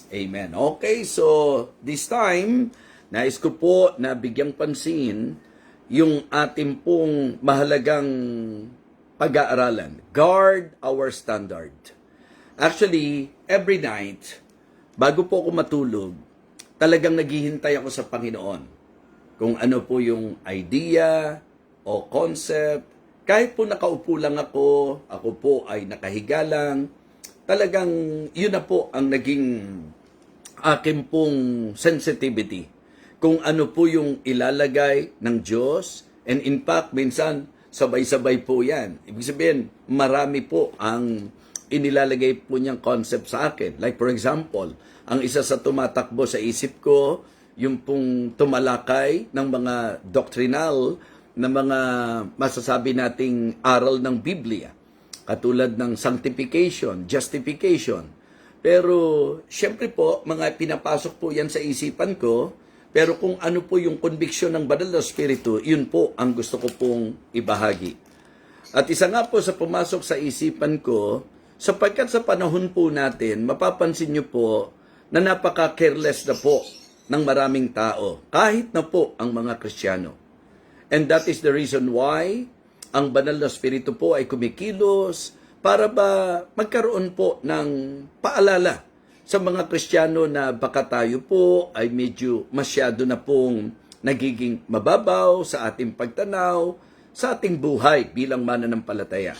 Amen. Okay, so this time, nais ko po na bigyang pansin yung ating pong mahalagang pag-aaralan. Guard our standard. Actually, every night, bago po ako matulog, talagang naghihintay ako sa Panginoon. Kung ano po yung idea o concept, kahit po nakaupo lang ako po ay nakahiga lang, talagang yun na po ang naging akin pong sensitivity. Kung ano po yung ilalagay ng Diyos, and in fact, minsan, sabay-sabay po yan. Ibig sabihin, marami po ang inilalagay po niyang concept sa akin. Like for example, ang isa sa tumatakbo sa isip ko, yung pong tumalakay ng mga doctrinal na mga masasabi nating aral ng Biblia. Katulad ng sanctification, justification. Pero, syempre po, mga pinapasok po yan sa isipan ko. Pero kung ano po yung conviction ng Banal na Espiritu, yun po ang gusto ko pong ibahagi. At isa nga po sa pumasok sa isipan ko, sapagkat sa panahon po natin, mapapansin nyo po na napaka-careless na po ng maraming tao, kahit na po ang mga Kristiyano. And that is the reason why ang Banal na Espiritu po ay kumikilos para ba magkaroon po ng paalala sa mga Kristiyano na baka tayo po ay medyo masyado na pong nagiging mababaw sa ating pagtanaw, sa ating buhay bilang mananampalataya.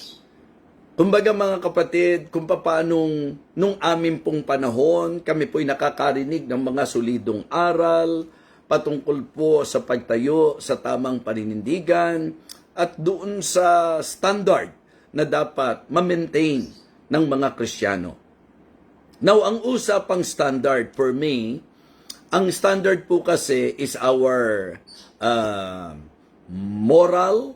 Kumbaga mga kapatid, kung paanong nung amin pong panahon, kami po'y nakakarinig ng mga solidong aral, patungkol po sa pagtayo sa tamang paninindigan, at doon sa standard na dapat ma-maintain ng mga Kristiyano. Now, ang usapang standard for me, ang standard po kasi is our moral,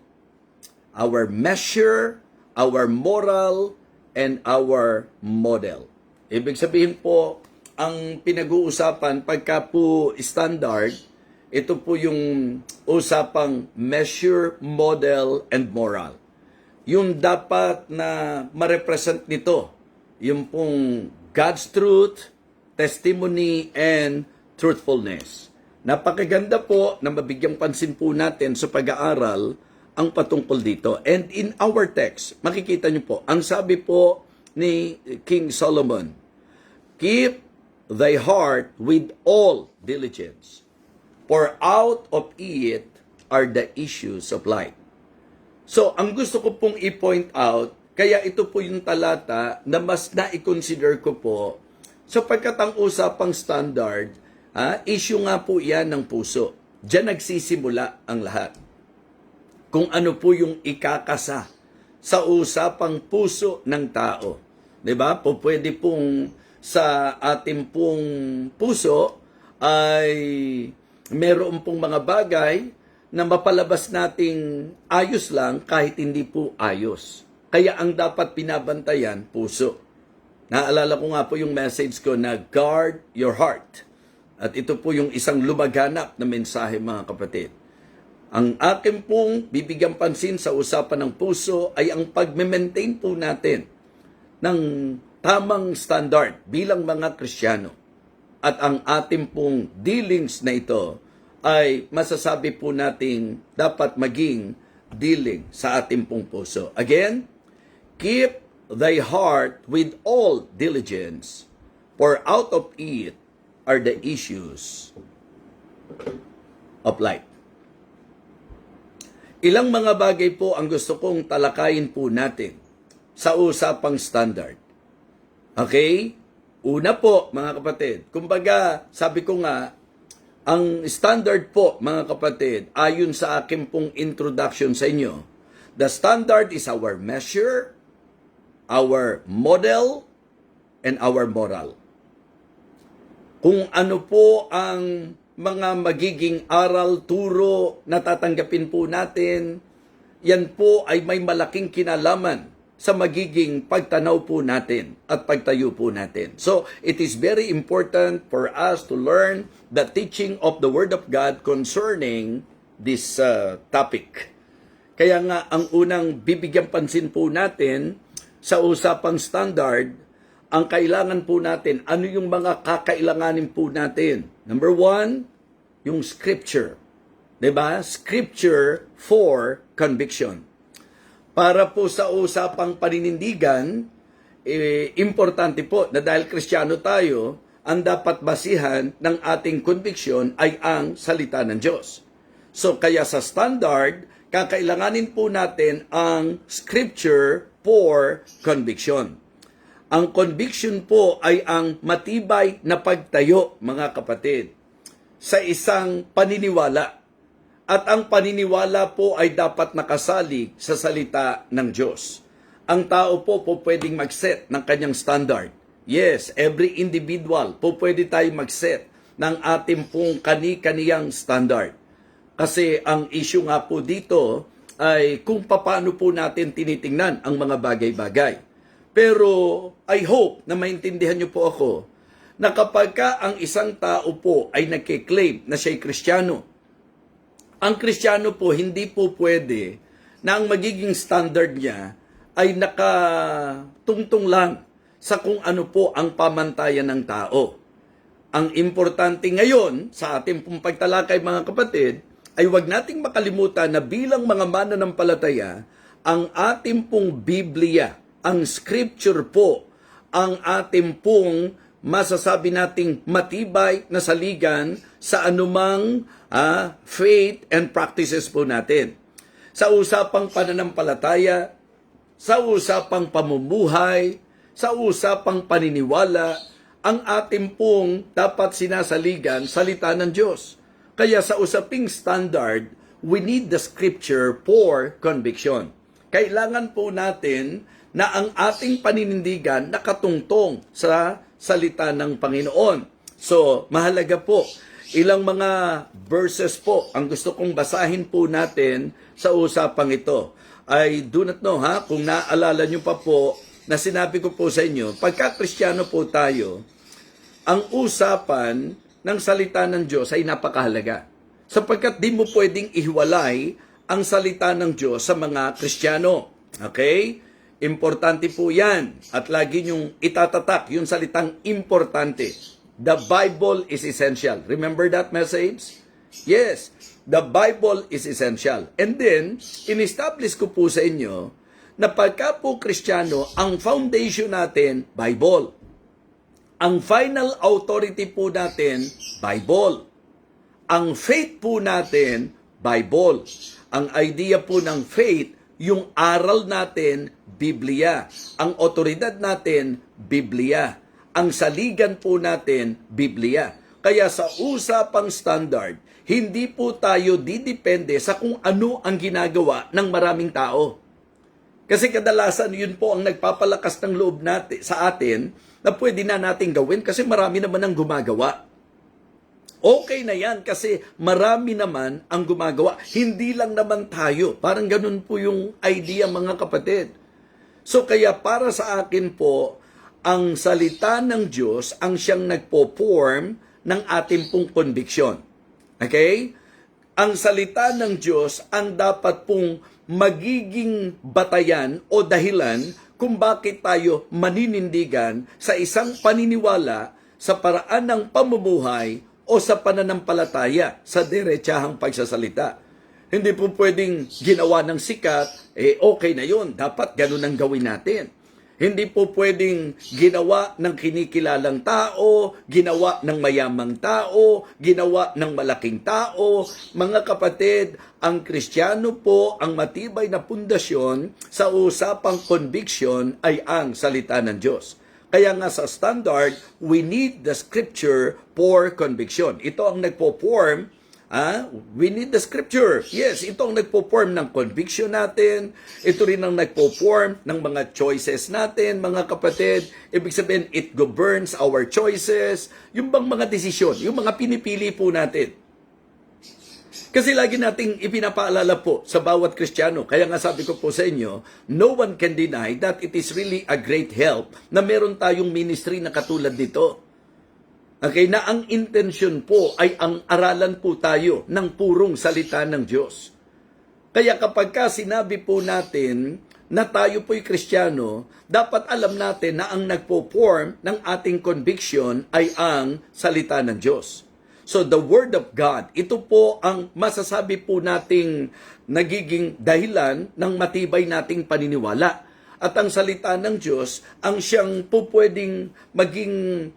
our measure, our moral, and our model. Ibig sabihin po, ang pinag-uusapan pagka po standard, ito po yung usapang measure, model, and moral. Yung dapat na ma-represent nito, yung pong God's truth, testimony, and truthfulness. Napakaganda po na mabigyang pansin po natin sa pag-aaral ang patungkol dito. And in our text, makikita nyo po, ang sabi po ni King Solomon, keep thy heart with all diligence, for out of it are the issues of life. So, ang gusto ko pong i-point out, kaya ito po yung talata na mas na-consider ko po, sapagkat ang usapang standard, issue nga po yan ng puso. Diyan nagsisimula ang lahat. Kung ano po yung ikakasa sa usapang puso ng tao. Diba? Po pwede pong sa ating pong puso ay meron pong mga bagay na mapalabas nating ayos lang kahit hindi po ayos. Kaya ang dapat pinabantayan, puso. Naalala ko nga po yung message ko na guard your heart. At ito po yung isang lumaganap na mensahe mga kapatid. Ang akin pong bibigyan pansin sa usapan ng puso ay ang pag-maintain po natin ng tamang standard bilang mga Kristiyano. At ang ating pong dealings na ito ay masasabi po nating dapat maging dealing sa ating pong puso. Again, keep thy heart with all diligence, for out of it are the issues of life. Ilang mga bagay po ang gusto kong talakayin po natin sa usapang standard. Okay? Una po, mga kapatid, kumbaga, sabi ko nga, ang standard po, mga kapatid, ayon sa akin pong introduction sa inyo, the standard is our measure, our model, and our moral. Kung ano po ang mga magiging aral, turo na tatanggapin po natin, yan po ay may malaking kinalaman sa magiging pagtanaw po natin at pagtayo po natin. So, it is very important for us to learn the teaching of the Word of God concerning this topic. Kaya nga, ang unang bibigyan pansin po natin sa usapang standard ang kailangan po natin, ano yung mga kakailanganin po natin? Number one, yung scripture. 'Di ba? Scripture for conviction. Para po sa usapang paninindigan, importante po na dahil Kristiyano tayo, ang dapat basihan ng ating conviction ay ang salita ng Diyos. So kaya sa standard, kakailanganin po natin ang scripture for conviction. Ang conviction po ay ang matibay na pagtayo, mga kapatid, sa isang paniniwala. At ang paniniwala po ay dapat nakasalig sa salita ng Diyos. Ang tao po pwedeng mag-set ng kanyang standard. Yes, every individual po pwede tayo mag-set ng ating pong kani-kaniyang standard. Kasi ang issue nga po dito ay kung paano po natin tinitingnan ang mga bagay-bagay. Pero I hope na maintindihan niyo po ako na kapag ang isang tao po ay nagkiklaim na siya'y Kristiyano, ang Kristiyano po hindi po pwede na ang magiging standard niya ay nakatungtong lang sa kung ano po ang pamantayan ng tao. Ang importante ngayon sa ating pong pagtalakay, mga kapatid, ay huwag nating makalimutan na bilang mga mananampalataya, ang ating pong Biblia, ang scripture po, ang ating pong masasabi nating matibay na saligan sa anumang faith and practices po natin. Sa usapang pananampalataya, sa usapang pamumuhay, sa usapang paniniwala, ang ating pong dapat sinasaligan salita ng Diyos. Kaya sa usaping standard, we need the scripture for conviction. Kailangan po natin na ang ating paninindigan nakatungtong sa salita ng Panginoon. So, mahalaga po, ilang mga verses po ang gusto kong basahin po natin sa usapang ito. I do not know kung naaalala nyo pa po na sinabi ko po sa inyo, pagka Kristiyano po tayo, ang usapan ng salita ng Diyos ay napakahalaga. Sapagkat di mo pwedeng ihiwalay ang salita ng Diyos sa mga Kristiyano. Okay? Importante po yan. At lagi niyong itatatak yung salitang importante. The Bible is essential. Remember that message? Yes, the Bible is essential. And then, in-establish ko po sa inyo na pagka po Kristiyano, ang foundation natin, Bible. Ang final authority po natin, Bible. Ang faith po natin, Bible. Ang idea po ng faith, yung aral natin, Biblia. Ang otoridad natin, Biblia. Ang saligan po natin, Biblia. Kaya sa usapang standard, hindi po tayo didepende sa kung ano ang ginagawa ng maraming tao. Kasi kadalasan yun po ang nagpapalakas ng loob natin, sa atin na pwede na natin gawin kasi marami naman ang gumagawa. Okay na yan kasi marami naman ang gumagawa. Hindi lang naman tayo. Parang ganun po yung idea, mga kapatid. So kaya para sa akin po, ang salita ng Diyos ang siyang nagpo-form ng ating pong conviction. Okay? Ang salita ng Diyos ang dapat pong magiging batayan o dahilan kung bakit tayo maninindigan sa isang paniniwala sa paraan ng pamumuhay o sa pananampalataya sa diretsahang pagsasalita. Hindi po pwedeng ginawa ng sikat, okay na yun, dapat ganun ang gawin natin. Hindi po pwedeng ginawa ng kinikilalang tao, ginawa ng mayamang tao, ginawa ng malaking tao. Mga kapatid, ang Kristiyano po, ang matibay na pundasyon sa usapang conviction ay ang salita ng Diyos. Kaya nga sa standard, we need the scripture for conviction. Ito ang nagpo-form, we need the scripture. Yes, ito ang nagpo-form ng conviction natin. Ito rin ang nagpo-form ng mga choices natin, mga kapatid. Ibig sabihin, it governs our choices. Yung bang mga desisyon, yung mga pinipili po natin. Kasi lagi nating ipinapaalala po sa bawat Kristiyano. Kaya nga sabi ko po sa inyo, no one can deny that it is really a great help na meron tayong ministry na katulad dito. Okay, na ang intention po ay ang aralan po tayo ng purong salita ng Diyos. Kaya kapag sinabi po natin na tayo po'y Kristiyano, dapat alam natin na ang nagpo-form ng ating conviction ay ang salita ng Diyos. So the Word of God, ito po ang masasabi po nating nagiging dahilan ng matibay nating paniniwala. At ang salita ng Diyos, ang siyang po pwedeng maging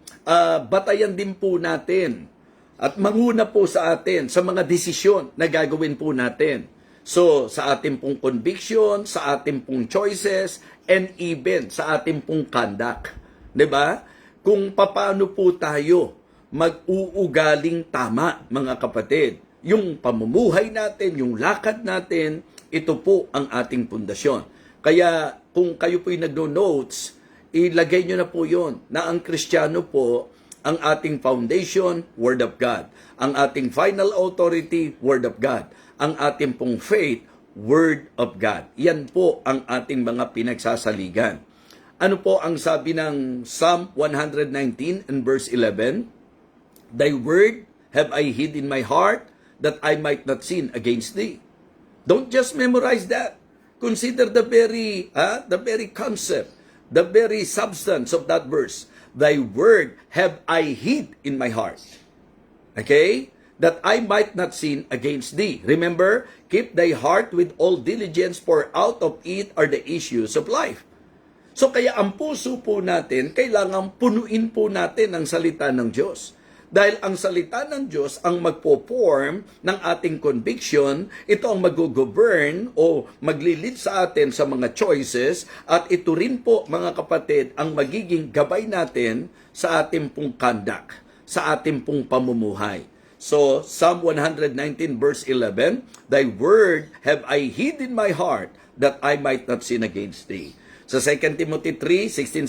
batayan din po natin at manguna po sa atin sa mga desisyon na gagawin po natin. So, sa ating pong conviction, sa ating pong choices, and even sa ating pong conduct. 'Di ba? Kung paano po tayo mag-uugaling tama, mga kapatid. Yung pamumuhay natin, yung lakad natin, ito po ang ating pundasyon. Kaya kung kayo po'y nagno-notes, ilagay nyo na po yon na ang Kristiyano po, ang ating foundation, Word of God. Ang ating final authority, Word of God. Ang ating pong faith, Word of God. Yan po ang ating mga pinagsasaligan. Ano po ang sabi ng Psalm 119 and verse 11? Thy word have I hid in my heart that I might not sin against thee. Don't just memorize that. Consider the very concept, the very substance of that verse. Thy word have I hid in my heart. Okay? That I might not sin against thee. Remember, keep thy heart with all diligence, for out of it are the issues of life. So kaya ang puso po natin, kailangan punuin po natin ang salita ng Diyos. Dahil ang salita ng Diyos ang magpo-form ng ating conviction, ito ang mag-govern o maglilid sa atin sa mga choices, at ito rin po, mga kapatid, ang magiging gabay natin sa ating pong conduct, sa ating pong pamumuhay. So, Psalm 119 verse 11, Thy word have I hid in my heart that I might not sin against thee. Sa 2 Timothy 3, 16,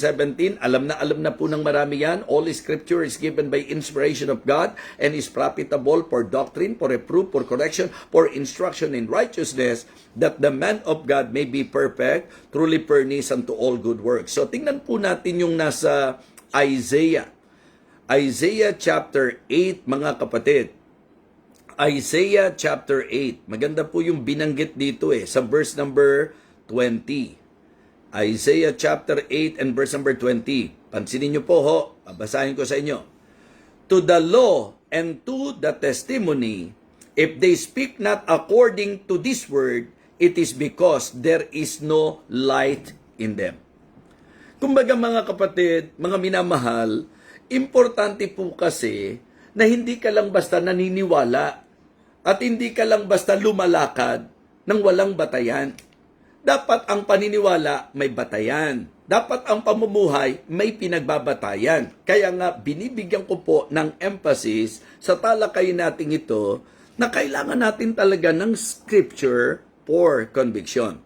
17, alam na po ng marami yan. All Scripture is given by inspiration of God and is profitable for doctrine, for reproof, for correction, for instruction in righteousness, that the man of God may be perfect, truly furnished unto all good works. So tingnan po natin yung nasa Isaiah. Isaiah chapter 8, mga kapatid. Isaiah chapter 8. Maganda po yung binanggit dito sa verse number 20. Isaiah chapter 8 and verse number 20. Pansinin niyo po ho, babasahin ko sa inyo. To the law and to the testimony, if they speak not according to this word, it is because there is no light in them. Kumbaga mga kapatid, mga minamahal, importante po kasi na hindi ka lang basta naniniwala at hindi ka lang basta lumalakad ng walang batayan. Dapat ang paniniwala may batayan. Dapat ang pamumuhay may pinagbabatayan. Kaya nga binibigyan ko po ng emphasis sa talakayin natin ito na kailangan natin talaga ng scripture for conviction.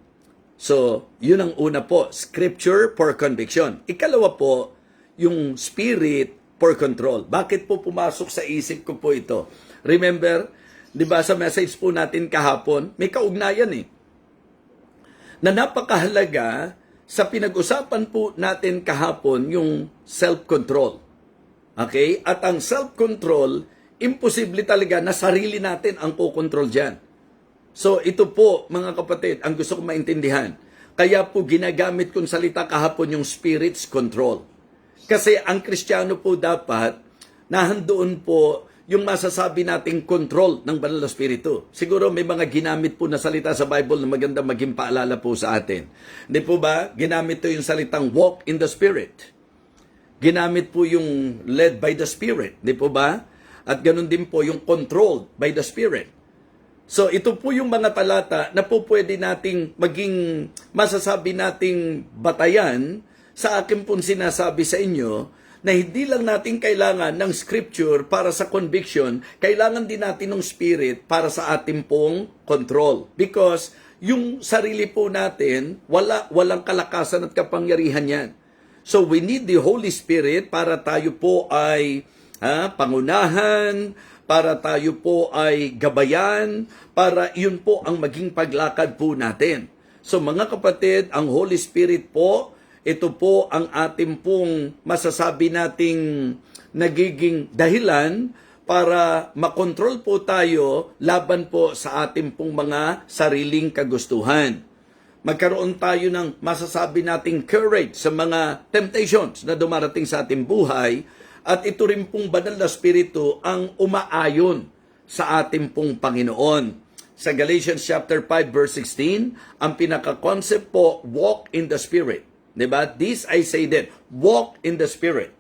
So, yun ang una po, scripture for conviction. Ikalawa po, yung spirit for control. Bakit po pumasok sa isip ko po ito? Remember, di ba sa message po natin kahapon, may kaugnayan na napakahalaga sa pinag-usapan po natin kahapon yung self-control. Okay? At ang self-control, imposible talaga na sarili natin ang po-control dyan. So ito po, mga kapatid, ang gusto ko maintindihan. Kaya po ginagamit kong salita kahapon yung spirit's control. Kasi ang Kristiyano po dapat nahandoon po yung masasabi nating control ng Banal na Espiritu. Siguro may mga ginamit po na salita sa Bible na maganda maging paalala po sa atin. Hindi po ba? Ginamit po yung salitang walk in the Spirit. Ginamit po yung led by the Spirit. Hindi po ba? At ganun din po yung controlled by the Spirit. So ito po yung mga talata na po pwede nating maging masasabi nating batayan sa akin pong sinasabi sa inyo na hindi lang natin kailangan ng scripture para sa conviction, kailangan din natin ng spirit para sa ating pong control. Because yung sarili po natin, walang kalakasan at kapangyarihan yan. So we need the Holy Spirit para tayo po ay pangunahan, para tayo po ay gabayan, para yun po ang maging paglakad po natin. So mga kapatid, ang Holy Spirit po, ito po ang ating pong masasabi nating nagiging dahilan para makontrol po tayo laban po sa ating pong mga sariling kagustuhan. magkaroon tayo ng masasabi nating courage sa mga temptations na dumarating sa ating buhay, at ito rin pong banal na spirito ang umaayon sa ating pong Panginoon. Sa Galatians chapter 5 verse 16, ang pinaka-concept po, walk in the Spirit. Diba? This I say then, walk in the Spirit,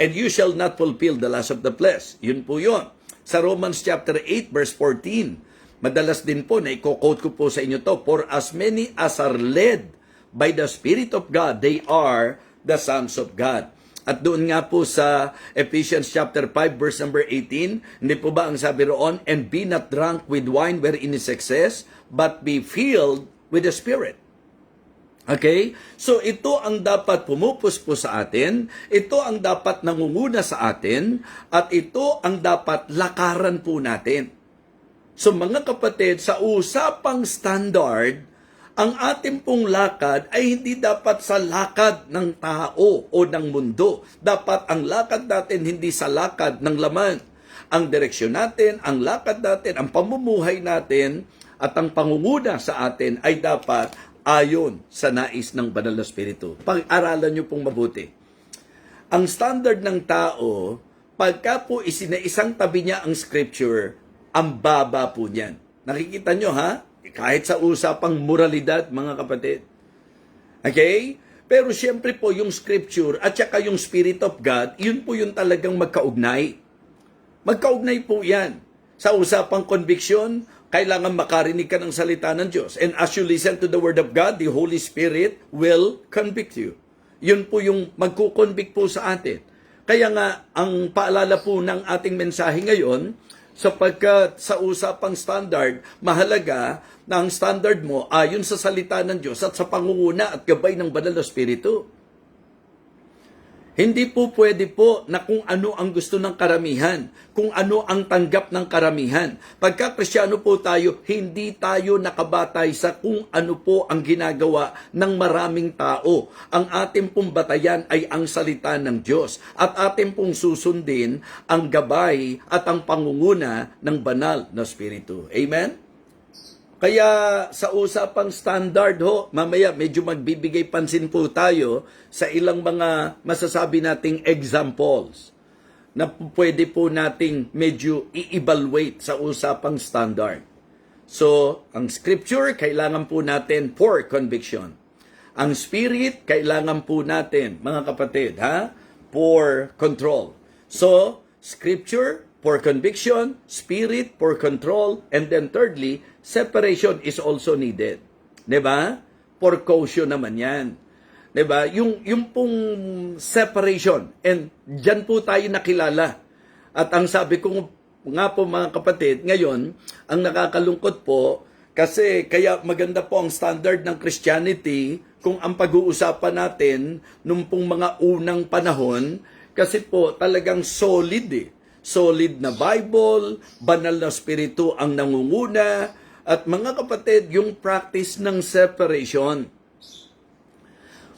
and you shall not fulfill the lust of the flesh. Yun po yun. Sa Romans chapter 8 verse 14, madalas din po na i-quote ko po sa inyo to, for as many as are led by the Spirit of God, they are the sons of God. At doon nga po sa Ephesians chapter 5 verse number 18, hindi po ba ang sabi roon, and be not drunk with wine wherein is excess, but be filled with the Spirit. Okay? So ito ang dapat pumupuspo sa atin, ito ang dapat nangunguna sa atin, at ito ang dapat lakaran po natin. So mga kapatid, sa usapang standard, ang ating pong lakad ay hindi dapat sa lakad ng tao o ng mundo. Dapat ang lakad natin hindi sa lakad ng laman. Ang direksyon natin, ang lakad natin, ang pamumuhay natin, at ang pangunguna sa atin ay dapat ayon sa nais ng Banal na Espiritu. Pag-aralan nyo pong mabuti. Ang standard ng tao, pagka po isinaisang tabi niya ang scripture, ang baba po niyan. Nakikita nyo ha? Kahit sa usapang moralidad, mga kapatid. Okay? Pero siyempre po yung scripture at saka yung Spirit of God, yun po yung talagang magkaugnay. Magkaugnay po yan. Sa usapang conviction, kailangan makarinig ka ng salita ng Diyos. And as you listen to the Word of God, the Holy Spirit will convict you. Yun po yung magkukonvict po sa atin. Kaya nga, ang paalala po ng ating mensahe ngayon, sapagkat sa usapang standard, mahalaga na ang standard mo ayon sa salita ng Diyos at sa pangunguna at gabay ng Banal na Espiritu. Hindi po pwede po na kung ano ang gusto ng karamihan, kung ano ang tanggap ng karamihan. Pagka Kristiyano po tayo, hindi tayo nakabatay sa kung ano po ang ginagawa ng maraming tao. Ang ating pong batayan ay ang salita ng Diyos at ating pong susundin ang gabay at ang pangunguna ng Banal na Espiritu. Amen? Kaya sa usapang standard ho, mamaya medyo magbibigay pansin po tayo sa ilang mga masasabi nating examples na pwede po nating medyo i-evaluate sa usapang standard. So, ang scripture, kailangan po natin for conviction. Ang spirit, kailangan po natin, mga kapatid, for control. So, scripture, for conviction, spirit for control, and then thirdly, separation is also needed. 'Di ba? For caution naman 'yan. 'Di ba? Yung pong separation, and diyan po tayo nakilala. At ang sabi ko nga po mga kapatid, ngayon, ang nakakalungkot po, kasi kaya maganda po ang standard ng Christianity kung ang pag-uusapan natin nung pong mga unang panahon, kasi po talagang solid Solid na Bible, banal na spiritu ang nangunguna, at mga kapatid, yung practice ng separation.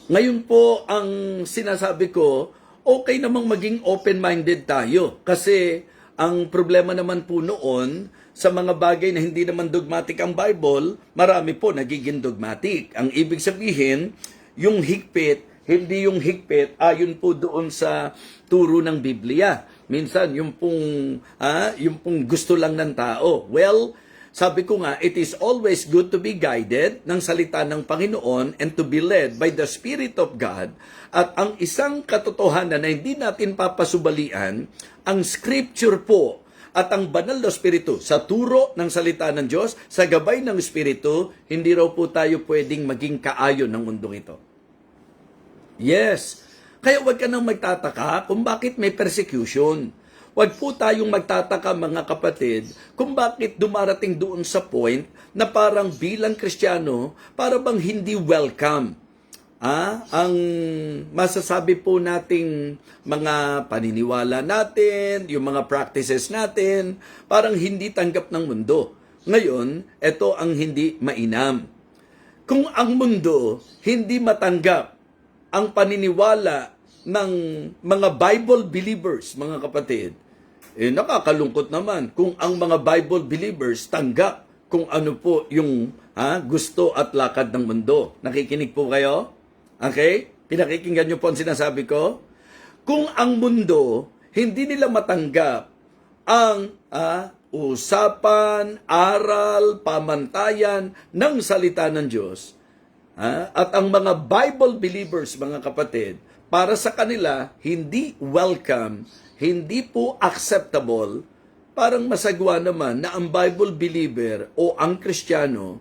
Ngayon po, ang sinasabi ko, okay namang maging open-minded tayo. Kasi ang problema naman po noon, sa mga bagay na hindi naman dogmatic ang Bible, marami po nagiging dogmatic. Ang ibig sabihin, yung higpit, hindi yung higpit ayon po doon sa turo ng Biblia. Minsan, yung pong gusto lang ng tao. Well, sabi ko nga, it is always good to be guided ng salita ng Panginoon and to be led by the Spirit of God. At ang isang katotohanan na hindi natin papasubalian, ang Scripture po at ang banal na Espiritu sa turo ng salita ng Diyos, sa gabay ng Espiritu, hindi raw po tayo pwedeng maging kaayon ng mundong ito. Yes. Kaya huwag ka nang magtataka kung bakit may persecution. Huwag po tayong magtataka mga kapatid kung bakit dumarating doon sa point na parang bilang Kristiyano, para bang hindi welcome. Ang masasabi po nating mga paniniwala natin, yung mga practices natin, parang hindi tanggap ng mundo. Ngayon, ito ang hindi mainam. Kung ang mundo hindi matanggap ang paniniwala ng mga Bible believers, mga kapatid, nakakalungkot naman kung ang mga Bible believers tanggap kung ano po yung gusto at lakad ng mundo. Nakikinig po kayo? Okay? Pinakikinggan niyo po ang sinasabi ko? Kung ang mundo, hindi nila matanggap ang usapan, aral, pamantayan ng salita ng Diyos, at ang mga Bible believers, mga kapatid, para sa kanila, hindi welcome, hindi po acceptable, parang masagwa naman na ang Bible believer o ang Kristiyano,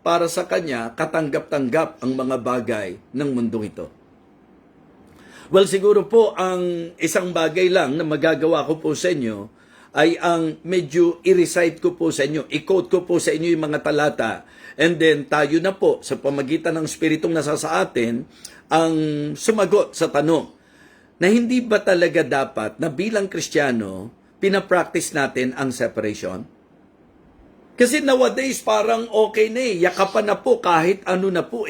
para sa kanya, katanggap-tanggap ang mga bagay ng mundong ito. Well, siguro po ang isang bagay lang na magagawa ko po sa inyo ay ang medyo i-recite ko po sa inyo, i-quote ko po sa inyo yung mga talata, and then tayo na po sa pamagitan ng Spiritong nasa sa atin ang sumagot sa tanong na hindi ba talaga dapat na bilang Kristiyano, pinapractice natin ang separation? Kasi nowadays parang okay na yakapan na po kahit ano na po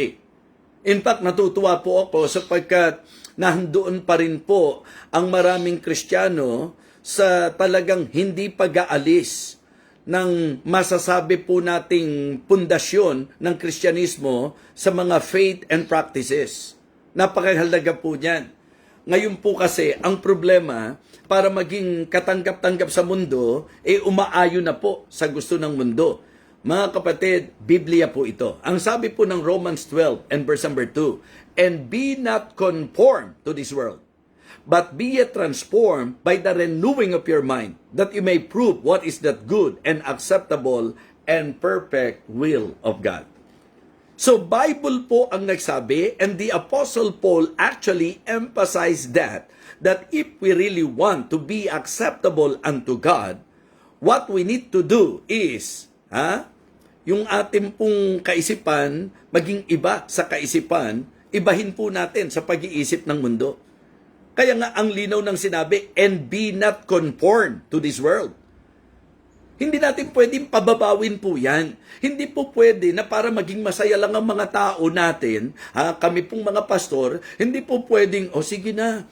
In fact, natutuwa po ako sapagkat nandoon pa rin po ang maraming Kristiyano sa talagang hindi pag-aalis ng masasabi po nating pundasyon ng Kristyanismo sa mga faith and practices. Napakahalaga po niyan. Ngayon po kasi, ang problema, para maging katanggap-tanggap sa mundo, umaayon na po sa gusto ng mundo. Mga kapatid, Biblia po ito. Ang sabi po ng Romans 12 and verse number 2, "And be not conformed to this world, but be ye transformed by the renewing of your mind, that you may prove what is that good and acceptable and perfect will of God." So, Bible po ang nagsabi, and the Apostle Paul actually emphasized that if we really want to be acceptable unto God, what we need to do is, yung ating pong kaisipan, maging iba sa kaisipan, ibahin po natin sa pag-iisip ng mundo. Kaya nga ang linaw ng sinabi, "And be not conformed to this world." Hindi natin pwedeng pababawin po yan. Hindi po pwede na para maging masaya lang ang mga tao natin, kami pong mga pastor, hindi po pwedeng, sige na,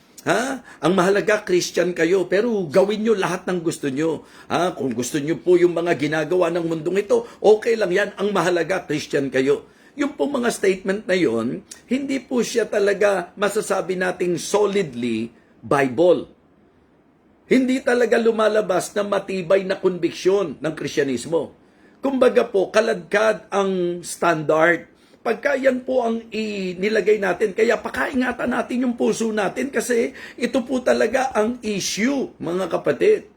ang mahalaga, Christian kayo, pero gawin nyo lahat ng gusto nyo. Kung gusto nyo po yung mga ginagawa ng mundong ito, okay lang yan. Ang mahalaga, Christian kayo. Yung po mga statement na yon, hindi po siya talaga masasabi nating solidly Bible. Hindi talaga lumalabas na matibay na konbiksyon ng Kristyanismo. Kumbaga po, kaladkad ang standard. Pagka yan po ang inilagay natin, kaya pakaingatan natin yung puso natin kasi ito po talaga ang issue, mga kapatid.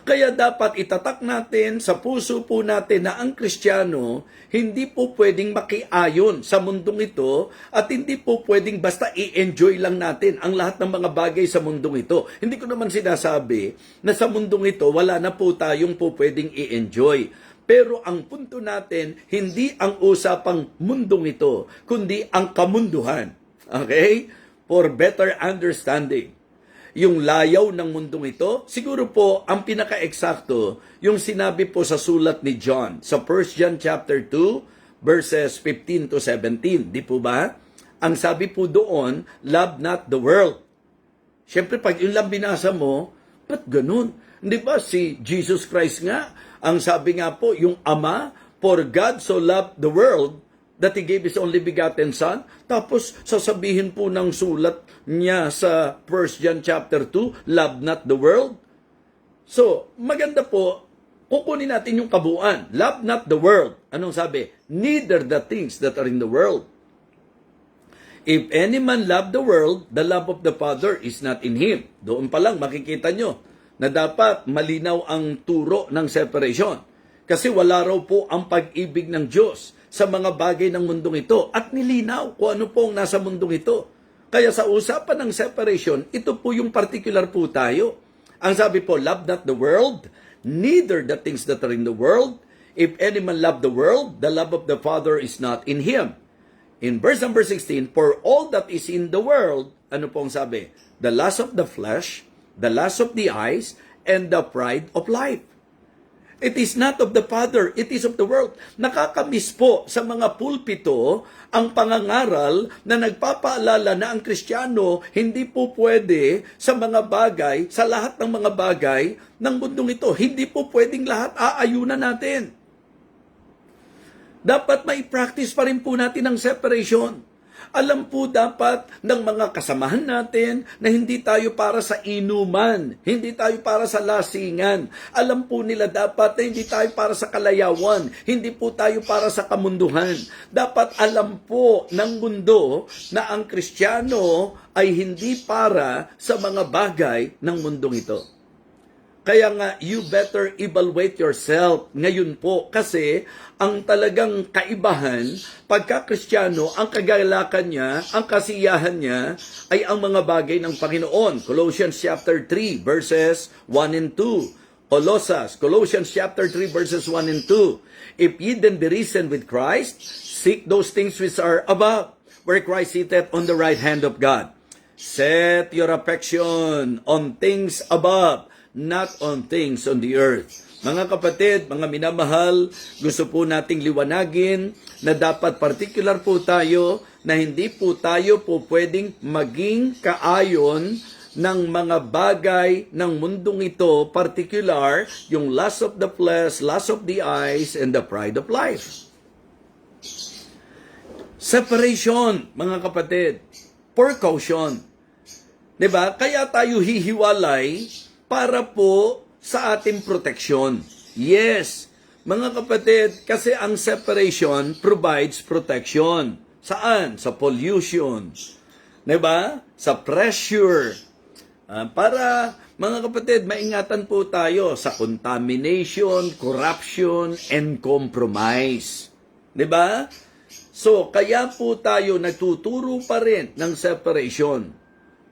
Kaya dapat itatak natin sa puso po natin na ang Kristiyano hindi po pwedeng makiayon sa mundong ito at hindi po pwedeng basta i-enjoy lang natin ang lahat ng mga bagay sa mundong ito. Hindi ko naman sinasabi na sa mundong ito wala na po tayong po pwedeng i-enjoy. Pero ang punto natin, hindi ang usapang mundong ito, kundi ang kamunduhan. Okay? For better understanding. Yung layaw ng mundong ito, siguro po ang pinaka-eksakto, yung sinabi po sa sulat ni John, sa 1 John chapter 2, verses 15 to 17. Di po ba? Ang sabi po doon, "Love not the world." Siyempre, pag yun lang binasa mo, ba't ganun? Di ba si Jesus Christ nga, ang sabi nga po, yung Ama, "For God so loved the world, that He gave His only begotten Son." Tapos, sasabihin po ng sulat niya sa 1 John chapter 2, "Love not the world." So, maganda po, kukunin natin yung kabuuan. Love not the world. Anong sabi? "Neither the things that are in the world. If any man love the world, the love of the Father is not in him." Doon pa lang makikita nyo na dapat malinaw ang turo ng separation. Kasi wala raw po ang pag-ibig ng Diyos sa mga bagay ng mundong ito at nilinaw kung ano po ang nasa mundong ito. Kaya sa usapan ng separation, ito po yung particular po tayo. Ang sabi po, "Love not the world, neither the things that are in the world. If any man love the world, the love of the Father is not in him." In verse number 16, "For all that is in the world," ano pong sabi? "The lust of the flesh, the lust of the eyes, and the pride of life. It is not of the Father, it is of the world." Nakakamiss po sa mga pulpito ang pangangaral na nagpapaalala na ang Kristiyano hindi po pwede sa mga bagay, sa lahat ng mga bagay ng mundong ito. Hindi po pwedeng lahat aayunan natin. Dapat may practice pa rin po natin ang separation. Alam po dapat ng mga kasamahan natin na hindi tayo para sa inuman, hindi tayo para sa lasingan. Alam po nila dapat na hindi tayo para sa kalayawan, hindi po tayo para sa kamunduhan. Dapat alam po ng mundo na ang Kristiyano ay hindi para sa mga bagay ng mundong ito. Kaya nga, you better evaluate yourself ngayon po kasi ang talagang kaibahan, pagka Kristiyano, ang kagalakan niya, ang kasiyahan niya ay ang mga bagay ng Panginoon. Colossians chapter 3 verses 1 and 2. Colossians chapter 3 verses 1 and 2. If ye then be risen with Christ, seek those things which are above, where Christ sitteth on the right hand of God. Set your affection on things above, not on things on the earth. Mga kapatid, mga minamahal, gusto po nating liwanagin na dapat particular po tayo na hindi po tayo po pwedeng maging kaayon ng mga bagay ng mundong ito, particular yung lust of the flesh, lust of the eyes, and the pride of life. Separation, mga kapatid, precaution. Diba? Kaya tayo hihiwalay para po sa ating proteksyon. Yes, mga kapatid, kasi ang separation provides protection. Saan? Sa pollution. Diba? Sa pressure. Para, mga kapatid, maingatan po tayo sa contamination, corruption, and compromise. Diba? So, kaya po tayo nagtuturo pa rin ng separation.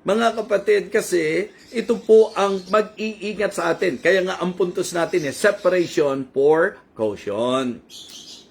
Mga kapatid, kasi ito po ang mag-iingat sa atin. Kaya nga ang puntos natin separation for caution.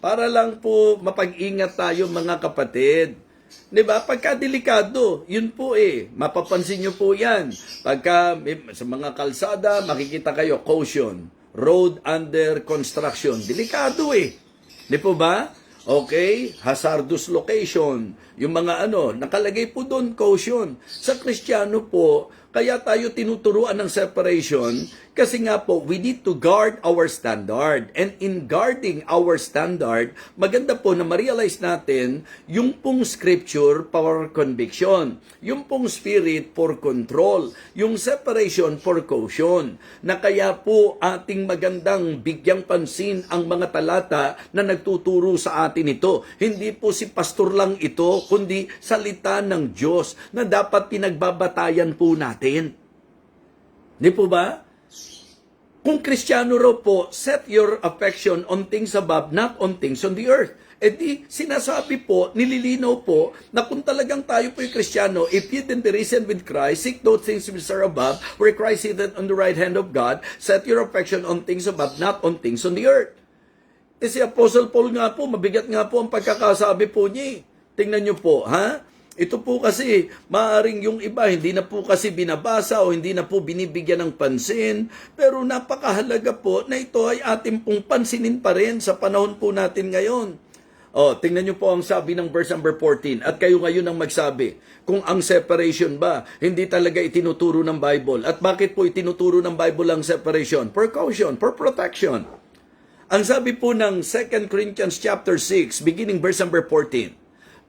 Para lang po mapag-ingat tayo mga kapatid. 'Di ba? Pagka delikado, yun po mapapansin nyo po yan. Pagka sa mga kalsada, makikita kayo, caution, road under construction. Delikado Di po ba? Okay, hazardous location. Yung mga nakalagay po doon, caution. Sa Kristiyano po, kaya tayo tinuturuan ng separation kasi nga po, we need to guard our standard. And in guarding our standard, maganda po na ma-realize natin yung pong scripture for conviction, yung pong spirit for control, yung separation for caution, na kaya po ating magandang bigyang pansin ang mga talata na nagtuturo sa atin ito. Hindi po si pastor lang ito, kundi salita ng Diyos na dapat pinagbabatayan po natin. Di po ba? Kung Kristiyano raw po, set your affection on things above, not on things on the earth. E di, sinasabi po, nililinaw po, na kung talagang tayo po yung Kristiyano, if you then be risen with Christ, seek those things which are above, where Christ sitteth on the right hand of God, set your affection on things above, not on things on the earth. E si Apostle Paul nga po, mabigat nga po ang pagkakasabi po niya. Tingnan niyo po, ha? Ito po kasi, maaring yung iba, hindi na po kasi binabasa o hindi na po binibigyan ng pansin. Pero napakahalaga po na ito ay ating pong pansinin pa rin sa panahon po natin ngayon. Tingnan nyo po ang sabi ng verse number 14. At kayo ngayon ang magsabi, kung ang separation ba, hindi talaga itinuturo ng Bible. At bakit po itinuturo ng Bible ang separation? For caution, for protection. Ang sabi po ng 2 Corinthians chapter 6, beginning verse number 14,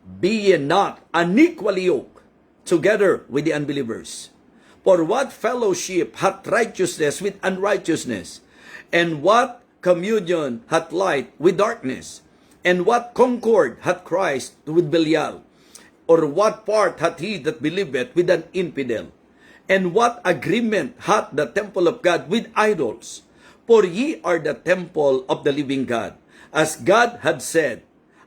be ye not unequally yoked together with the unbelievers. For what fellowship hath righteousness with unrighteousness? And what communion hath light with darkness? And what concord hath Christ with Belial? Or what part hath he that believeth with an infidel? And what agreement hath the temple of God with idols? For ye are the temple of the living God. As God had said,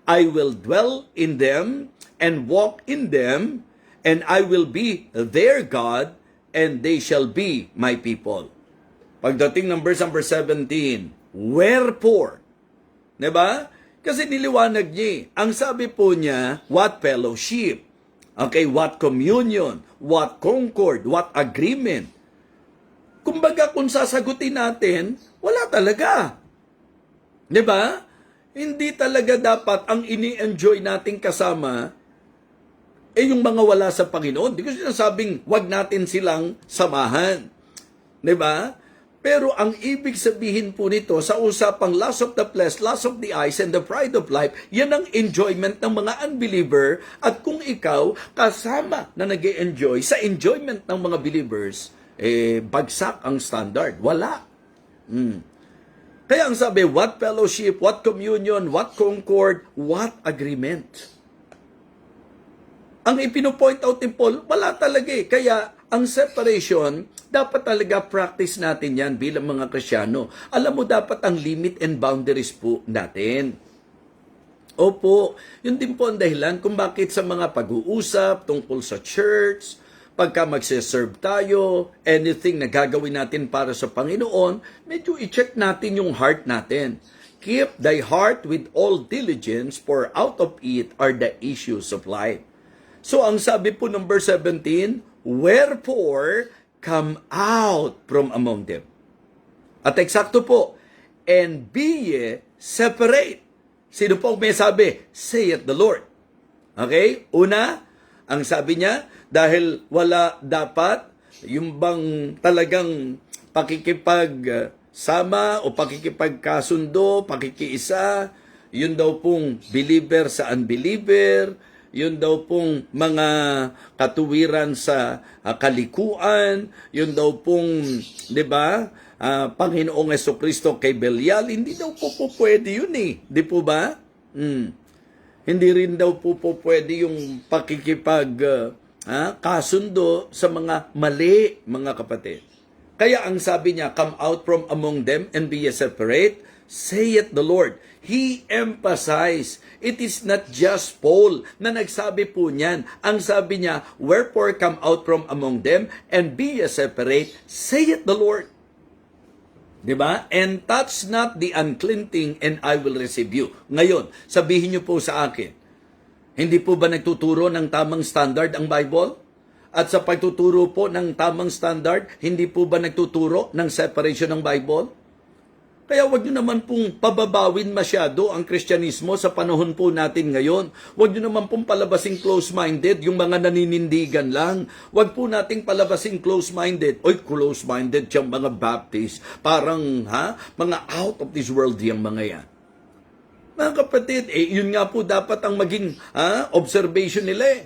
I will dwell in them and walk in them, and I will be their God, and they shall be my people. Pagdating ng verse number 17, wherefore? Diba? Kasi niliwanag niya. Ang sabi po niya, what fellowship? Okay, what communion? What concord? What agreement? Kumbaga, kung sasagutin natin, wala talaga. Diba? Hindi talaga dapat ang ini-enjoy nating kasama yung mga wala sa Panginoon. Hindi ko sinasabing wag natin silang samahan. Diba? Pero ang ibig sabihin po nito sa usapang lust of the flesh, lust of the eyes, and the pride of life, yan ang enjoyment ng mga unbeliever. At kung ikaw kasama na nag-enjoy sa enjoyment ng mga believers, bagsak ang standard. Wala. Kaya ang sabi, what fellowship, what communion, what concord, what agreement. Ang ipino-point out ni Paul, wala talaga eh. Kaya ang separation, dapat talaga practice natin yan bilang mga Kristyano. Alam mo, dapat ang limit and boundaries po natin. Opo, yun din po ang dahilan kung bakit sa mga pag-uusap tungkol sa church, pagka magsiserve tayo, anything na gagawin natin para sa Panginoon, medyo i-check natin yung heart natin. Keep thy heart with all diligence, for out of it are the issues of life. So ang sabi po ng verse 17, wherefore come out from among them. At eksakto po, and be ye separate. Sino po may sabi? Saith the Lord. Okay? Una, ang sabi niya, dahil wala dapat yung bang talagang pakikipagsama o pakikipagkasundo, pakikiisa, yun daw pong believer sa unbeliever, yun daw pong mga katuwiran sa kalikuan, yun daw pong, di ba, Panginoong Jesucristo kay Belial, hindi daw po pwede yun eh. Di po ba? Hindi rin daw po pwede yung kasundo sa mga mali, mga kapatid. Kaya ang sabi niya, come out from among them and be ye separate, saith the Lord. He emphasized, it is not just Paul na nagsabi po niyan. Ang sabi niya, wherefore come out from among them and be ye separate, saith the Lord. Diba? And touch not the unclean thing and I will receive you. Ngayon, sabihin niyo po sa akin, hindi po ba nagtuturo ng tamang standard ang Bible? At sa pagtuturo po ng tamang standard, hindi po ba nagtuturo ng separation ng Bible? Kaya wag nyo naman pong pababawin masyado ang Kristyanismo sa panahon po natin ngayon. Wag nyo naman pong palabasing close-minded, yung mga naninindigan lang. Wag po nating palabasing close-minded. Oy, close-minded siyang mga Baptist. Parang, mga out of this world yung mga yan. Mga kapatid, yun nga po dapat ang maging observation nila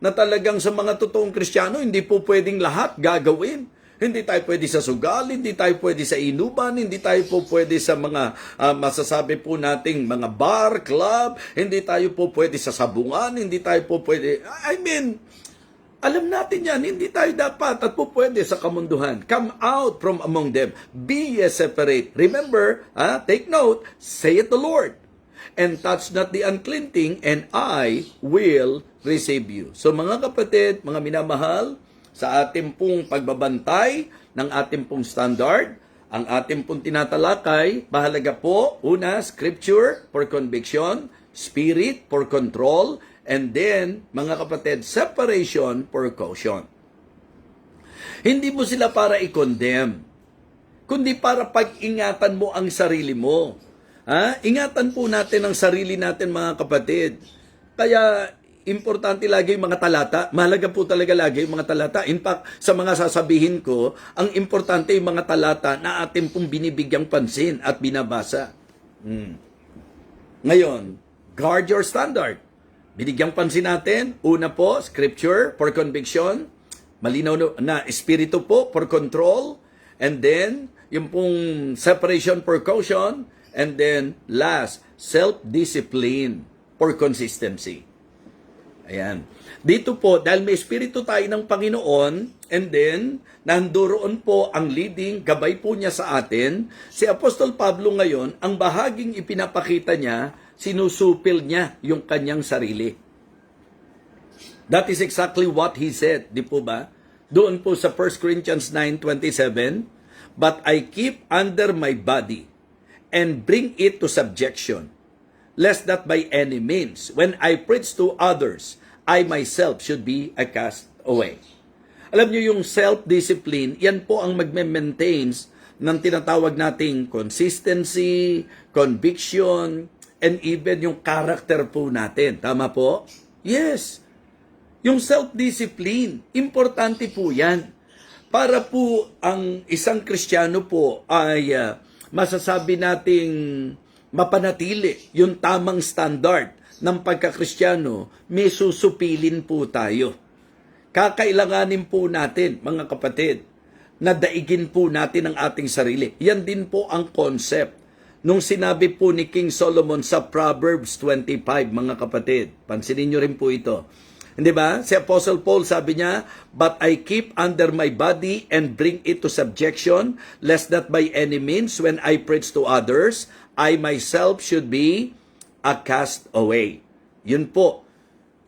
na talagang sa mga totoong Kristiyano, hindi po pwedeng lahat gagawin. Hindi tayo pwede sa sugal, hindi tayo pwede sa inuman, hindi tayo po pwede sa mga masasabi po nating mga bar, club, hindi tayo po pwede sa sabungan, hindi tayo po pwede, alam natin yan, hindi tayo dapat at po pwede sa kamunduhan. Come out from among them, be ye separate. Remember, take note, saith the Lord, and touch not the unclean thing, and I will receive you. So mga kapatid, mga minamahal, sa ating pong pagbabantay ng ating pong standard, ang ating pong tinatalakay, mahalaga po, una, scripture for conviction, spirit for control, and then, mga kapatid, separation for caution. Hindi mo sila para i-condemn, kundi para pag-ingatan mo ang sarili mo. Ingatan po natin ang sarili natin, mga kapatid. Kaya, importante lagi yung mga talata. Mahalaga po talaga lagi yung mga talata. In fact, sa mga sasabihin ko, ang importante yung mga talata na atin pong binibigyang pansin at binabasa. Ngayon, guard your standard. Binigyang pansin natin, una po, scripture for conviction, malinaw na espiritu po for control, and then, yung pong separation for caution, and then, last, self-discipline for consistency. Ayan. Dito po, dahil may espiritu tayo ng Panginoon, and then, nandoon po ang leading, gabay po niya sa atin, si Apostol Pablo ngayon, ang bahaging ipinapakita niya, sinusupil niya yung kanyang sarili. That is exactly what he said, di po ba? Doon po sa 1 Corinthians 9:27, but I keep under my body, and bring it to subjection, lest that by any means, when I preach to others, I myself should be a cast away. Alam niyo yung self-discipline, yan po ang magme-maintain ng tinatawag nating consistency, conviction, and even yung character po natin. Tama po? Yes. Yung self-discipline, importante po yan. para po ang isang Kristiyano po ay masasabi nating mapanatili yung tamang standard ng pagkakristyano, may susupilin po tayo. Kakailanganin po natin, mga kapatid, na daigin po natin ang ating sarili. Yan din po ang concept nung sinabi po ni King Solomon sa Proverbs 25, mga kapatid. Pansinin nyo rin po ito. Hindi ba? Si Apostle Paul sabi niya, "But I keep under my body and bring it to subjection, lest that by any means, when I preach to others, I myself should be a cast away." Yun po.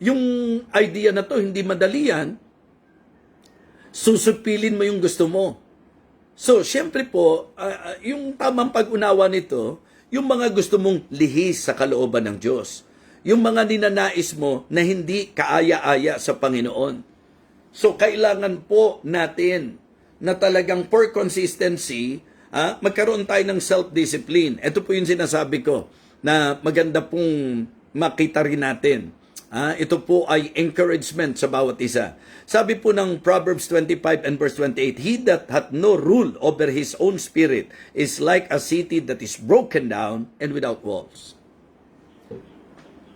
Yung idea na to, hindi madali yan. Susupilin mo yung gusto mo. So, syempre po, yung tamang pag-unawa nito, yung mga gusto mong lihis sa kalooban ng Diyos. Yung mga ninanais mo na hindi kaaya-aya sa Panginoon. So, kailangan po natin na talagang for consistency, magkaroon tayo ng self-discipline. Ito po yung sinasabi ko na maganda pong makita rin natin. Ito po ay encouragement sa bawat isa. Sabi po ng Proverbs 25 and verse 28, "He that hath no rule over his own spirit is like a city that is broken down and without walls."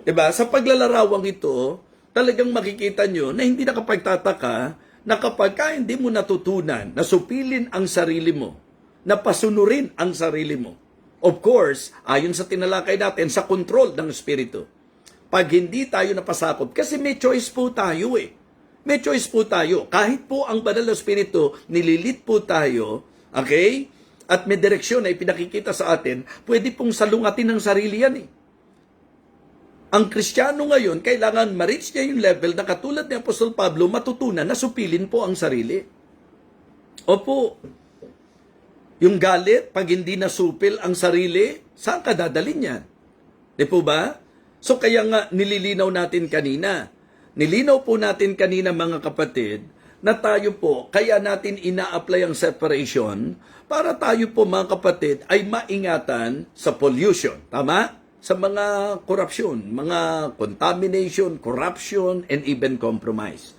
Diba? Sa paglalarawang ito, talagang makikita nyo na hindi nakapagtataka na kapag hindi mo natutunan na supilin ang sarili mo, na pasunurin ang sarili mo. Of course, ayon sa tinalakay natin, sa control ng Espiritu. Pag hindi tayo napasakop, kasi may choice po tayo eh. May choice po tayo. Kahit po ang banal na Espiritu, nililit po tayo, okay? At may direksyon na ipinakikita sa atin, pwede pong salungatin ng sarili yan eh. Ang Kristiyano ngayon, kailangan ma-reach niya yung level na katulad ni Apostol Pablo, matutunan na supilin po ang sarili. Opo. Yung galit, pag hindi nasupil ang sarili, saan ka dadalhin yan? Di po ba? So kaya nga nililinaw natin kanina. Nilinaw po natin kanina mga kapatid, na tayo po, kaya natin ina-apply ang separation para tayo po mga kapatid ay maingatan sa pollution. Tama? Sa mga korupsyon, mga contamination, corruption, and even compromise.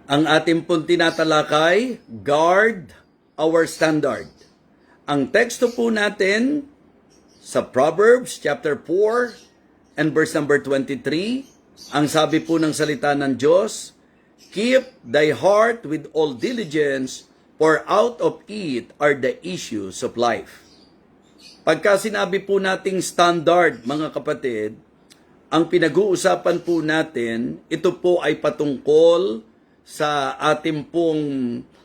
Ang ating pong tinatalakay, guard our standard. Ang teksto po natin sa Proverbs chapter 4 and verse number 23, ang sabi po ng salita ng Diyos, "Keep thy heart with all diligence, for out of it are the issues of life." Pagka sinabi po nating standard, mga kapatid, ang pinag-uusapan po natin, ito po ay patungkol sa ating pong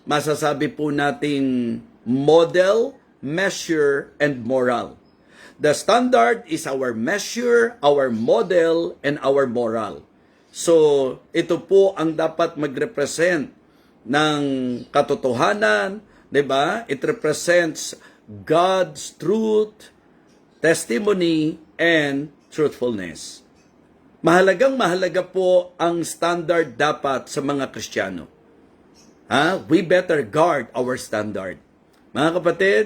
masasabi po nating model, measure, and moral. The standard is our measure, our model, and our moral. So, ito po ang dapat mag-represent ng katotohanan, 'di ba? It represents God's truth, testimony, and truthfulness. Mahalagang-mahalaga po ang standard dapat sa mga Kristiyano. We better guard our standard. Mga kapatid,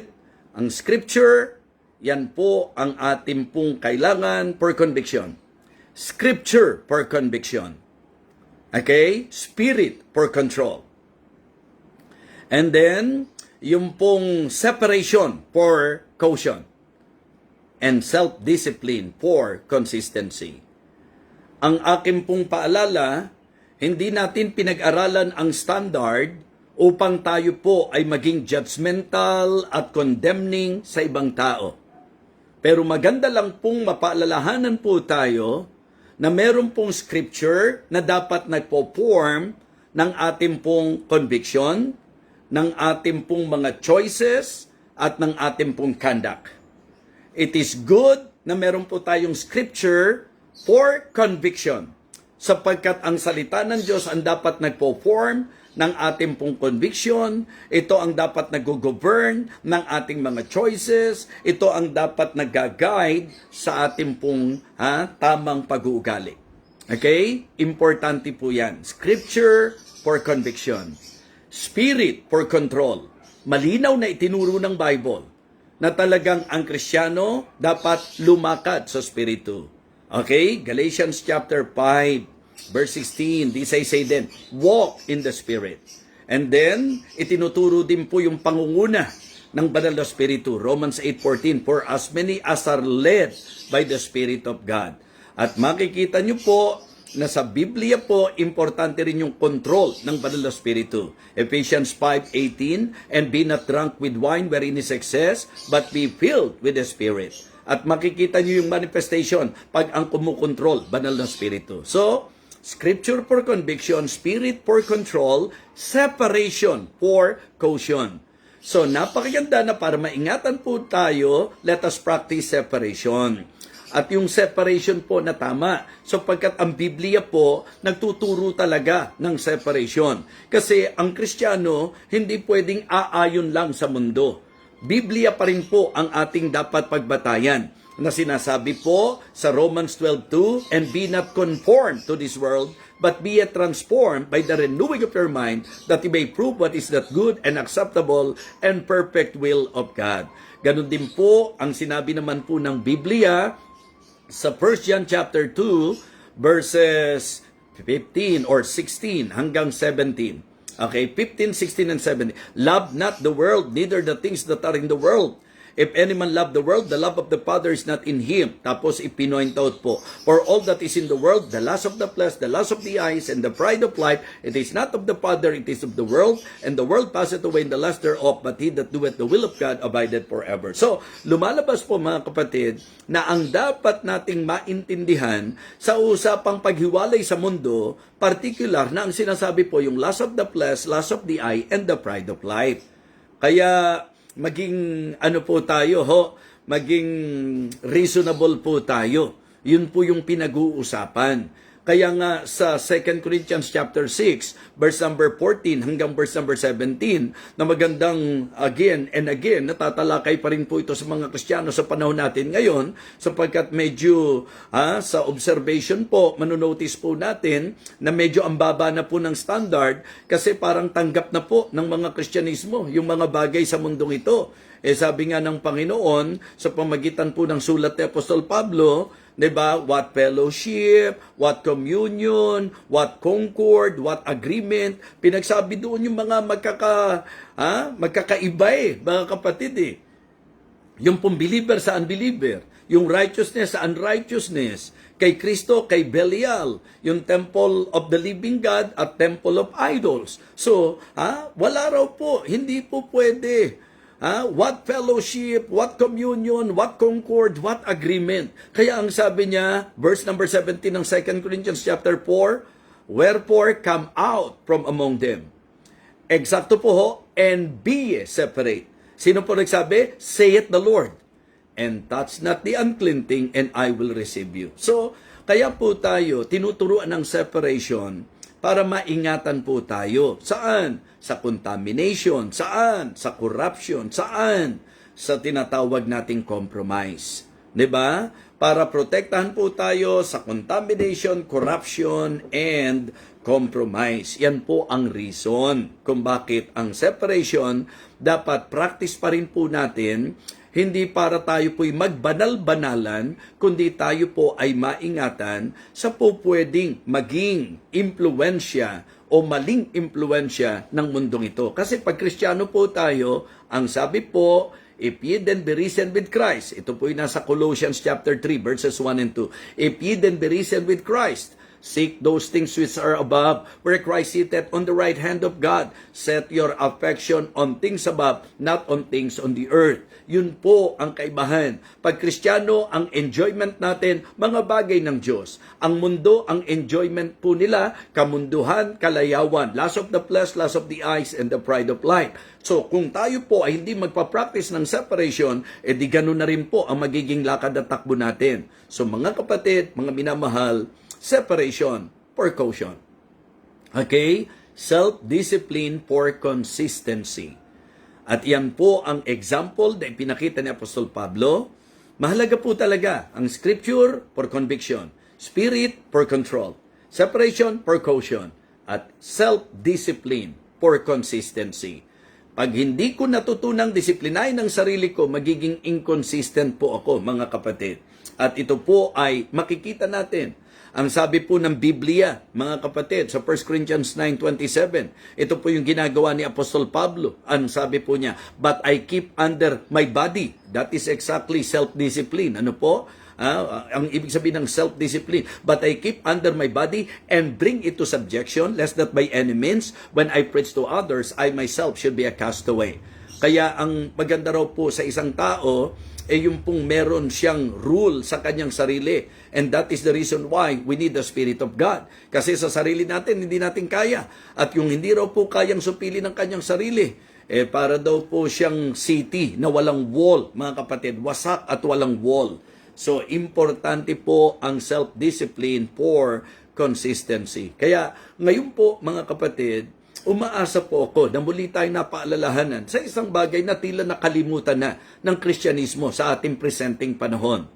ang scripture, yan po ang ating pong kailangan for conviction. Scripture for conviction. Okay? Spirit for control. And then, yung pong separation for caution. And self-discipline for consistency. Ang aking pong paalala, hindi natin pinag-aralan ang standard upang tayo po ay maging judgmental at condemning sa ibang tao. Pero maganda lang pong mapaalalahanan po tayo na meron pong scripture na dapat nagpo-form ng ating pong conviction, ng ating pong mga choices, at ng ating pong conduct. It is good na meron po tayong scripture for conviction, sapagkat ang salita ng Diyos ang dapat nagpo-form ng ating pong conviction, ito ang dapat nag-govern ng ating mga choices, ito ang dapat nag-guide sa ating pong tamang pag-uugali. Okay? Importante po yan. Scripture for conviction. Spirit for control. Malinaw na itinuro ng Bible na talagang ang Kristiyano dapat lumakad sa Espiritu. Okay? Galatians chapter 5, verse 16, this I say then, walk in the Spirit, And then, itinuturo din po yung pangunguna ng Banal na Espiritu. Romans 8:14, for as many as are led by the Spirit of God. At makikita nyo po na sa Biblia po, importante rin yung control ng Banal na Espiritu. Ephesians 5:18, and be not drunk with wine wherein is excess, but be filled with the Spirit. At makikita nyo yung manifestation pag ang kumukontrol, Banal na Espiritu. So, Scripture for conviction, Spirit for control, separation for caution. So, napakaganda na para maingatan po tayo, let us practice separation. At yung separation po na tama, sapagkat ang Biblia po nagtuturo talaga ng separation. Kasi ang Kristiyano hindi pwedeng aayon lang sa mundo. Biblia pa rin po ang ating dapat pagbatayan na sinasabi po sa Romans 12:2, and be not conformed to this world, but be ye transformed by the renewing of your mind, that you may prove what is that good and acceptable and perfect will of God. Ganon din po ang sinabi naman po ng Biblia sa 1 John chapter 2, verses 15 or 16 hanggang 17. Okay, 15, 16, and 17. Love not the world, neither the things that are in the world. If any man love the world, the love of the Father is not in him. Tapos ipinoint out po. For all that is in the world, the lust of the flesh, the lust of the eyes, and the pride of life, it is not of the Father, it is of the world. And the world passeth away in the lust thereof, but he that doeth the will of God abideth forever. So, lumalabas po mga kapatid, na ang dapat nating maintindihan sa usapang paghiwalay sa mundo, particular na ang sinasabi po yung lust of the flesh, lust of the eye, and the pride of life. Kaya, maging ano po tayo maging reasonable po tayo. Yun po yung pinag-uusapan. Kaya nga sa 2 Corinthians chapter 6, verse number 14 hanggang verse number 17, na magandang again and again, natatalakay pa rin po ito sa mga Kristiyano sa panahon natin ngayon, sapagkat medyo sa observation po, manonotice po natin na medyo ang baba na po ng standard kasi parang tanggap na po ng mga Kristyanismo yung mga bagay sa mundong ito. Sabi nga ng Panginoon sa pamagitan po ng sulat ni Apostol Pablo, 'di ba? What fellowship, what communion, what concord, what agreement. Pinagsabi doon yung mga magkakaiba mga kapatid Yung pong believer sa unbeliever, yung righteousness sa unrighteousness, kay Kristo, kay Belial, yung temple of the living God at temple of idols. So, wala raw po, hindi po pwede. What fellowship, what communion, what concord, what agreement. Kaya ang sabi niya, verse number 17 ng 2 Corinthians chapter 4, wherefore come out from among them. Eksakto po and be separate. Sino po nagsabi? Saith the Lord. And touch not the unclean thing, and I will receive you. So, kaya po tayo, tinuturuan ng separation para maingatan po tayo. Saan? Sa contamination. Saan? Sa corruption. Saan? Sa tinatawag nating compromise. 'Di ba? Para protektahan po tayo sa contamination, corruption, and compromise. Yan po ang reason kung bakit ang separation dapat practice pa rin po natin, hindi para tayo po'y magbanal-banalan, kundi tayo po ay maingatan sa po pwedeng maging impluensya o maling impluensya ng mundong ito. Kasi pag Kristiyano po tayo, ang sabi po, if ye then be risen with Christ, ito po yung nasa Colossians chapter 3, verses 1 and 2. If ye then be risen with Christ, seek those things which are above, where Christ sitteth on the right hand of God. Set your affection on things above, not on things on the earth. Yun po ang kaibahan. Pag Kristiyano, ang enjoyment natin, mga bagay ng Diyos. Ang mundo, ang enjoyment po nila, kamunduhan, kalayawan, lust of the flesh, lust of the eyes, and the pride of life. So, kung tayo po ay hindi magpa-practice ng separation, di ganun na rin po ang magiging lakad at takbo natin. So, mga kapatid, mga minamahal, separation for caution. Okay? Self-discipline for consistency. At yan po ang example na ipinakita ni Apostol Pablo. Mahalaga po talaga ang scripture for conviction, spirit for control, separation for caution, at self-discipline for consistency. Pag hindi ko natutunang disiplinahin ang sarili ko, magiging inconsistent po ako, mga kapatid. At ito po ay makikita natin Ang sabi po ng Biblia, mga kapatid, sa 1 Corinthians 9:27, ito po yung ginagawa ni Apostol Pablo. Ang sabi po niya, but I keep under my body. That is exactly self-discipline. Ano po? Ang ibig sabihin ng self-discipline. But I keep under my body and bring it to subjection, lest that by any means, when I preach to others, I myself should be a castaway. Kaya ang maganda raw po sa isang tao, yung pong meron siyang rule sa kanyang sarili. And that is the reason why we need the Spirit of God. Kasi sa sarili natin, hindi natin kaya. At yung hindi raw po kayang supili ng kanyang sarili, para daw po siyang city na walang wall, mga kapatid, wasak at walang wall. So, importante po ang self-discipline for consistency. Kaya, ngayon po, mga kapatid, umaasa po ako na muli tayong napaalalahanan sa isang bagay na tila nakalimutan na ng Kristyanismo sa ating presenting panahon.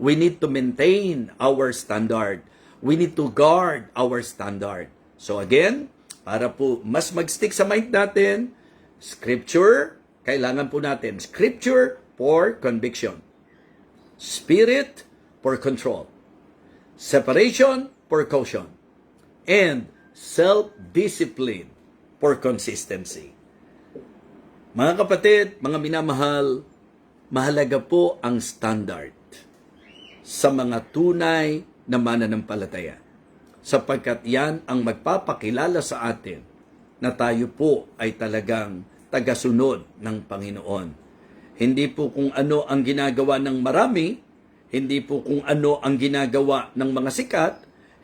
We need to maintain our standard. We need to guard our standard. So again, para po mas mag-stick sa mind natin, Scripture, kailangan po natin Scripture for conviction. Spirit for control. Separation for caution. And self-discipline for consistency. Mga kapatid, mga minamahal, mahalaga po ang standard sa mga tunay na mananampalataya. Sapagkat yan ang magpapakilala sa atin na tayo po ay talagang tagasunod ng Panginoon. Hindi po kung ano ang ginagawa ng marami, hindi po kung ano ang ginagawa ng mga sikat,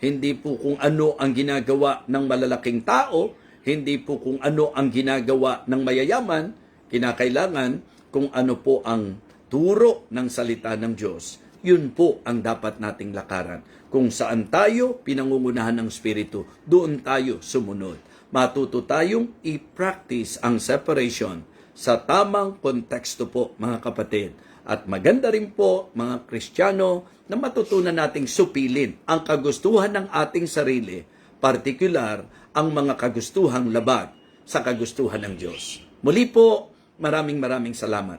hindi po kung ano ang ginagawa ng malalaking tao, hindi po kung ano ang ginagawa ng mayayaman, kinakailangan kung ano po ang turo ng salita ng Diyos. Yun po ang dapat nating lakaran. Kung saan tayo pinangungunahan ng Espiritu, doon tayo sumunod. Matuto tayong i-practice ang separation sa tamang konteksto po, mga kapatid. At maganda rin po, mga Kristiyano, na matutunan nating supilin ang kagustuhan ng ating sarili, partikular ang mga kagustuhang labag sa kagustuhan ng Diyos. Muli po, maraming salamat.